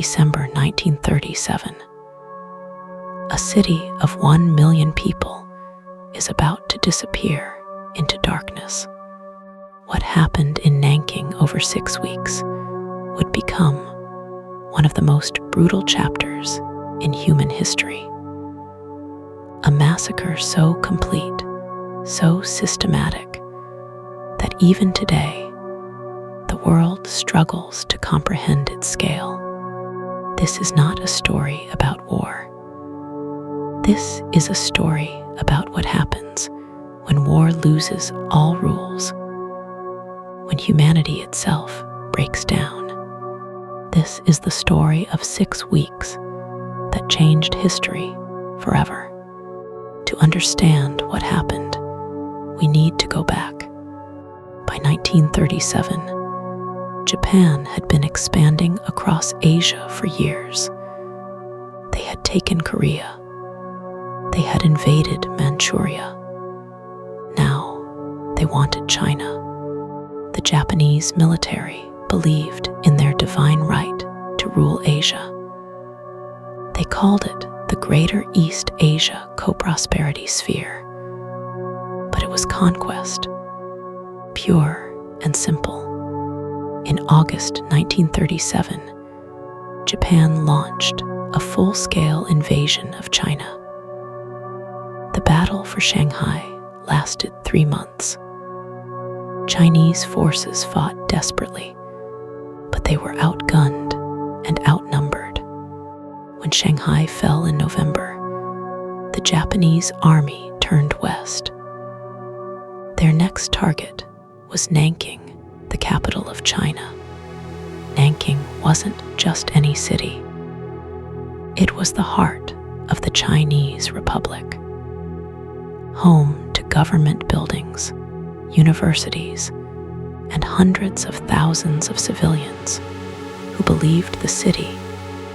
December 1937. A city of 1 million people is about to disappear into darkness. What happened in Nanking over 6 weeks would become one of the most brutal chapters in human history. A massacre so complete, so systematic, that even today, the world struggles to comprehend its scale. This is not a story about war. This is a story about what happens when war loses all rules, when humanity itself breaks down. This is the story of 6 weeks that changed history forever. To understand what happened, we need to go back. By 1937, Japan had been expanding across Asia for years. They had taken Korea. They had invaded Manchuria. Now, they wanted China. The Japanese military believed in their divine right to rule Asia. They called it the Greater East Asia Co-Prosperity Sphere. But it was conquest, pure and simple. In August 1937, Japan launched a full-scale invasion of China. The battle for Shanghai lasted 3 months. Chinese forces fought desperately, but they were outgunned and outnumbered. When Shanghai fell in November, the Japanese army turned west. Their next target was Nanking, the capital of China. Nanking wasn't just any city. It was the heart of the Chinese Republic, home to government buildings, universities, and hundreds of thousands of civilians who believed the city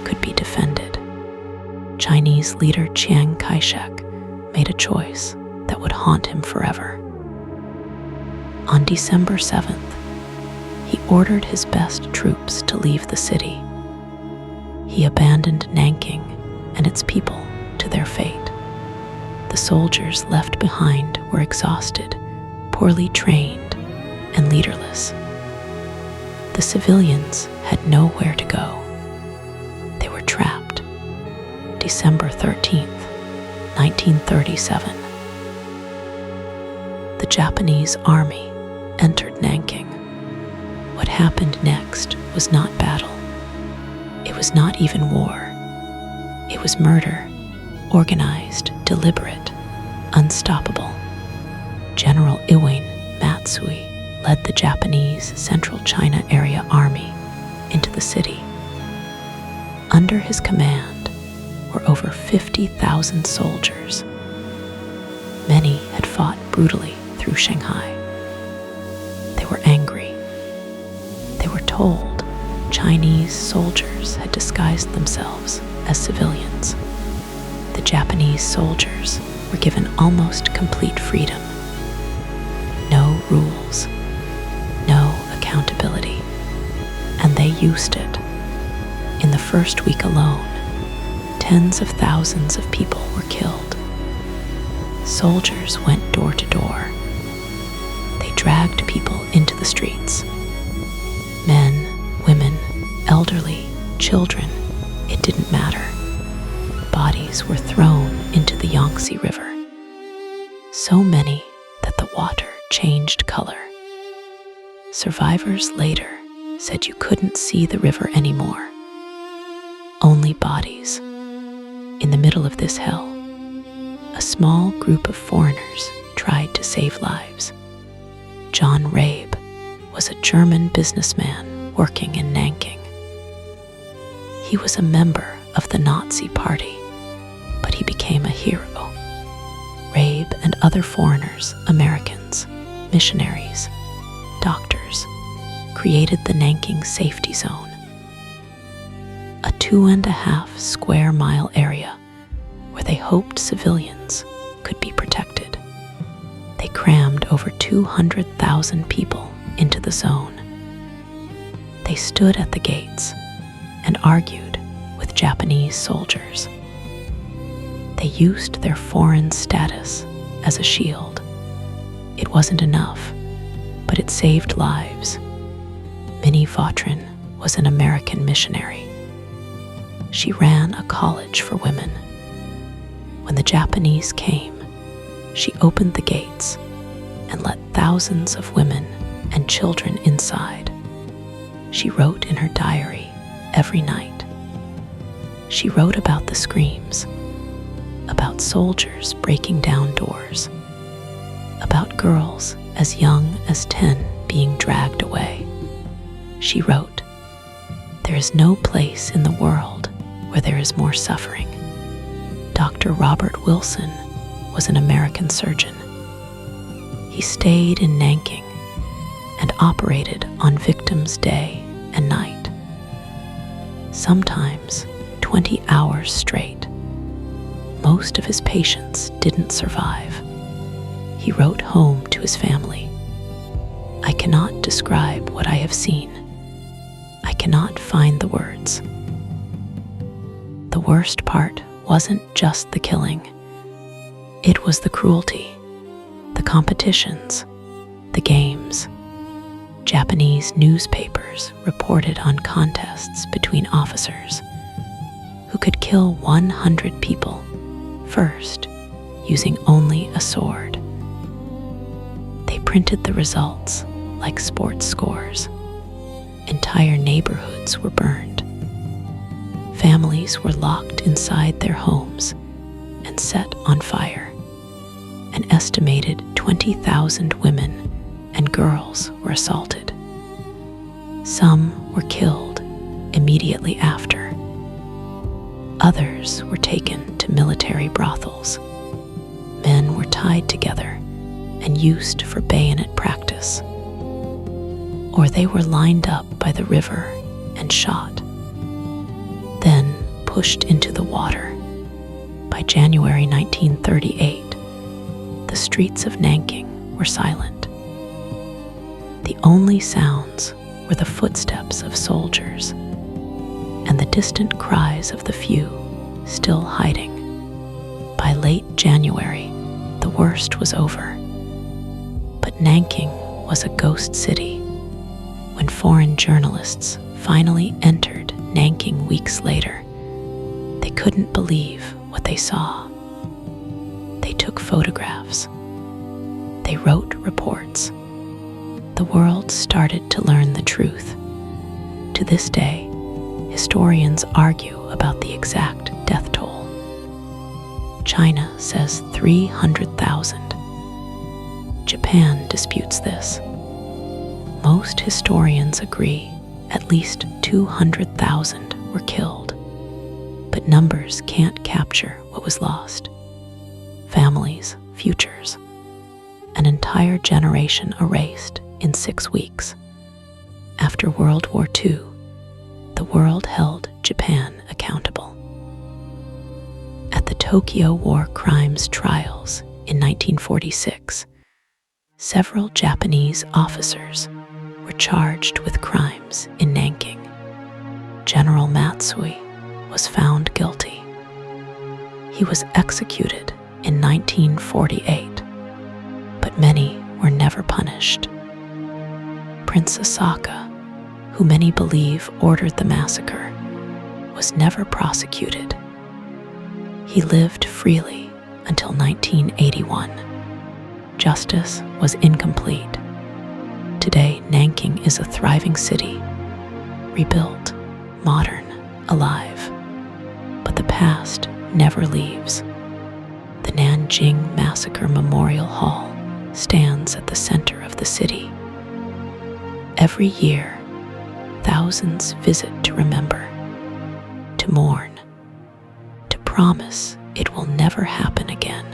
could be defended. Chinese leader Chiang Kai-shek made a choice that would haunt him forever. On December 7th, he ordered his best troops to leave the city. He abandoned Nanking and its people to their fate. The soldiers left behind were exhausted, poorly trained, and leaderless. The civilians had nowhere to go. They were trapped. December 13th, 1937. The Japanese army entered Nanking. What happened next was not battle. It was not even war. It was murder, organized, deliberate, unstoppable. General Iwin Matsui led the Japanese Central China Area Army into the city. Under his command were over 50,000 soldiers. Many had fought brutally through Shanghai. They were angry. They were told Chinese soldiers had disguised themselves as civilians. The Japanese soldiers were given almost complete freedom. No rules, no accountability, and they used it. In the first week alone, tens of thousands of people were killed. Soldiers went door to door. They dragged people into the streets. Men, women, elderly, children, it didn't matter. Bodies were thrown into the Yangtze River. So many that the water changed color. Survivors later said you couldn't see the river anymore. Only bodies. In the middle of this hell, a small group of foreigners tried to save lives. John Rabe was a German businessman working in Nanking. He was a member of the Nazi Party, but he became a hero. Rabe and other foreigners, Americans, missionaries, doctors, created the Nanking Safety Zone, a 2.5 square mile area where they hoped civilians could be protected. They crammed over 200,000 people into the zone. They stood at the gates and argued Japanese soldiers. They used their foreign status as a shield. It wasn't enough, but it saved lives. Minnie Vautrin was an American missionary. She ran a college for women. When the Japanese came, she opened the gates and let thousands of women and children inside. She wrote in her diary every night. She wrote about the screams, about soldiers breaking down doors, about girls as young as 10 being dragged away. She wrote, "There is no place in the world where there is more suffering." Dr. Robert Wilson was an American surgeon. He stayed in Nanking and operated on victims day and night, sometimes 20 hours straight. Most of his patients didn't survive. He wrote home to his family, "I cannot describe what I have seen. I cannot find the words." The worst part wasn't just the killing. It was the cruelty, the competitions, the games. Japanese newspapers reported on contests between officers who could kill 100 people first using only a sword. They printed the results like sports scores. Entire neighborhoods were burned. Families were locked inside their homes and set on fire. An estimated 20,000 women and girls were assaulted. Some were killed immediately after. Others were taken to military brothels. Men were tied together and used for bayonet practice. Or they were lined up by the river and shot, then pushed into the water. By January 1938, the streets of Nanking were silent. The only sounds were the footsteps of soldiers and the distant cries of the few still hiding. By late January, the worst was over. But Nanking was a ghost city. When foreign journalists finally entered Nanking weeks later, they couldn't believe what they saw. They took photographs. They wrote reports. The world started to learn the truth. To this day, historians argue about the exact death toll. China says 300,000. Japan disputes this. Most historians agree at least 200,000 were killed, but numbers can't capture what was lost. Families, futures, an entire generation erased in 6 weeks. After World War II, the world held Japan accountable. At the Tokyo War Crimes trials in 1946, several Japanese officers were charged with crimes in Nanking. General Matsui was found guilty. He was executed in 1948, but many were never punished. Prince Asaka, who many believe ordered the massacre, was never prosecuted. He lived freely until 1981. Justice was incomplete. Today, Nanking is a thriving city, rebuilt, modern, alive. But the past never leaves. The Nanjing Massacre Memorial Hall stands at the center of the city. Every year, thousands visit to remember, to mourn, to promise it will never happen again.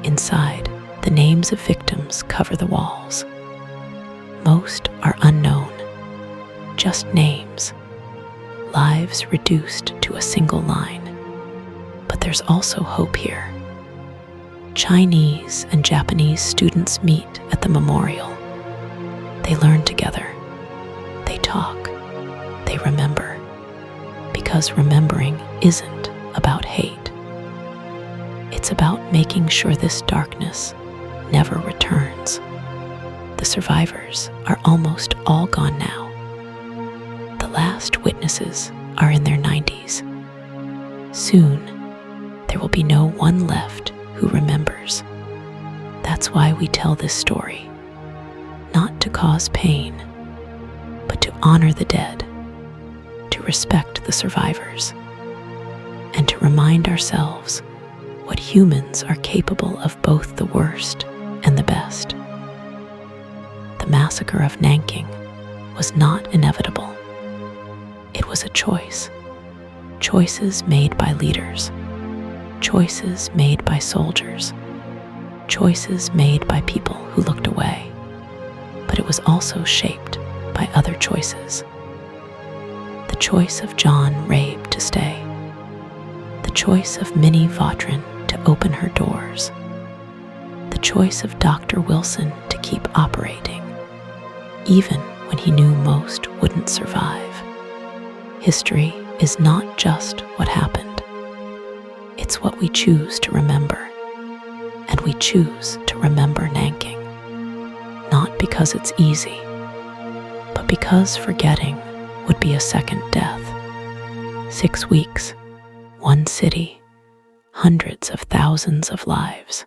Inside, the names of victims cover the walls. Most are unknown, just names, lives reduced to a single line. But there's also hope here. Chinese and Japanese students meet at the memorial. They learn together. They talk. They remember. Because remembering isn't about hate. It's about making sure this darkness never returns. The survivors are almost all gone now. The last witnesses are in their 90s. Soon, there will be no one left who remembers. That's why we tell this story, not to cause pain, but to honor the dead, to respect the survivors, and to remind ourselves what humans are capable of, both the worst and the best. The massacre of Nanking was not inevitable. It was a choice. Choices made by leaders. Choices made by soldiers. Choices made by people who looked away. But it was also shaped by other choices. The choice of John Rabe to stay. The choice of Minnie Vautrin to open her doors. The choice of Dr. Wilson to keep operating, even when he knew most wouldn't survive. History is not just what happened. It's what we choose to remember. And we choose to remember Nanking, not because it's easy, but because forgetting would be a second death. 6 weeks, one city, hundreds of thousands of lives.